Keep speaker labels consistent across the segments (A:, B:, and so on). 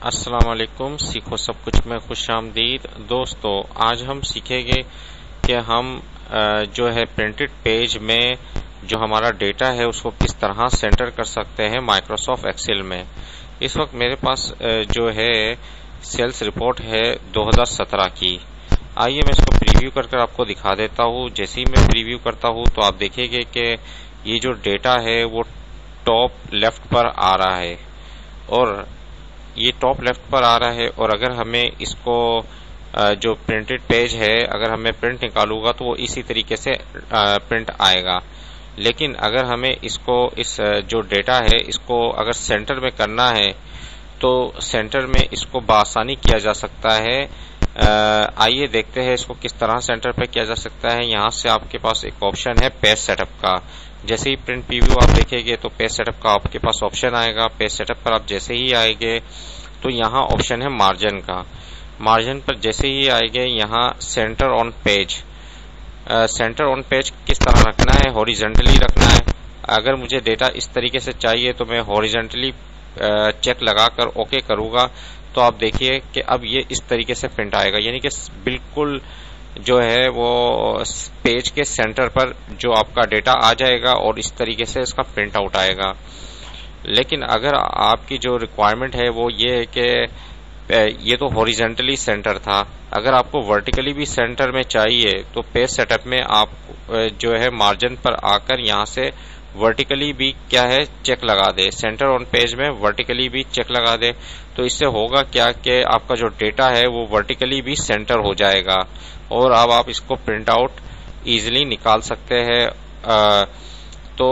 A: अस्सलाम वालेकुम। सीखो सब कुछ में खुश आमदीद। दोस्तों, आज हम सीखेंगे कि हम जो है प्रिंटेड पेज में जो हमारा डेटा है उसको किस तरह सेंटर कर सकते हैं माइक्रोसॉफ्ट एक्सेल में। इस वक्त मेरे पास जो है सेल्स रिपोर्ट है 2017 की। आइए मैं इसको प्रीव्यू कर आपको दिखा देता हूँ। जैसे ही मैं प्रीव्यू करता हूँ तो आप देखेंगे कि ये जो डेटा है वो टॉप लेफ्ट पर आ रहा है और ये टॉप लेफ्ट पर आ रहा है। और अगर हमें इसको जो प्रिंटेड पेज है अगर हमें प्रिंट निकालूंगा तो वो इसी तरीके से प्रिंट आएगा। लेकिन अगर हमें इसको इस जो डेटा है इसको अगर सेंटर में करना है तो सेंटर में इसको बआसानी किया जा सकता है। आइए देखते हैं इसको किस तरह सेंटर पे किया जा सकता है। यहाँ से आपके पास एक ऑप्शन है पेज सेटअप का। जैसे ही प्रिंट प्रीव्यू आप देखेंगे तो पेज सेटअप का आपके पास ऑप्शन आएगा। पेज सेटअप पर आप जैसे ही आएंगे तो यहाँ ऑप्शन है मार्जिन का। मार्जिन पर जैसे ही आएंगे यहाँ centre on page. Centre on page किस तरह रखना है, हॉरिजॉन्टली रखना है। अगर मुझे डेटा इस तरीके से चाहिए तो मैं हॉरिजॉन्टली चेक लगाकर ओके करूंगा तो आप देखिए कि अब ये इस तरीके से प्रिंट आएगा, यानी कि बिल्कुल जो है वो पेज के सेंटर पर जो आपका डेटा आ जाएगा और इस तरीके से इसका प्रिंट आउट आएगा। लेकिन अगर आपकी जो रिक्वायरमेंट है वो ये है कि ये तो हॉरिजॉन्टली सेंटर था, अगर आपको वर्टिकली भी सेंटर में चाहिए तो पेज सेटअप में आप जो है मार्जिन पर आकर यहाँ से वर्टिकली भी क्या है चेक लगा दे। सेंटर ऑन पेज में वर्टिकली भी चेक लगा दे तो इससे होगा क्या कि आपका जो डेटा है वो वर्टिकली भी सेंटर हो जाएगा और अब आप इसको प्रिंट आउट इजीली निकाल सकते हैं। तो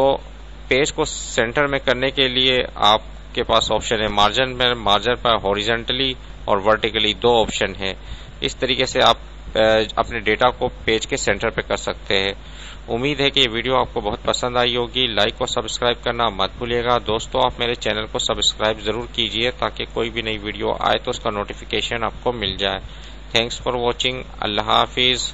A: पेज को सेंटर में करने के लिए आपके पास ऑप्शन है मार्जिन में। मार्जिन पर हॉरिजॉन्टली और वर्टिकली दो ऑप्शन है। इस तरीके से आप अपने डेटा को पेज के सेंटर पे कर सकते हैं। उम्मीद है कि ये वीडियो आपको बहुत पसंद आई होगी। लाइक और सब्सक्राइब करना मत भूलिएगा। दोस्तों, आप मेरे चैनल को सब्सक्राइब जरूर कीजिए ताकि कोई भी नई वीडियो आए तो उसका नोटिफिकेशन आपको मिल जाए। Thanks for watching. Allah Hafiz.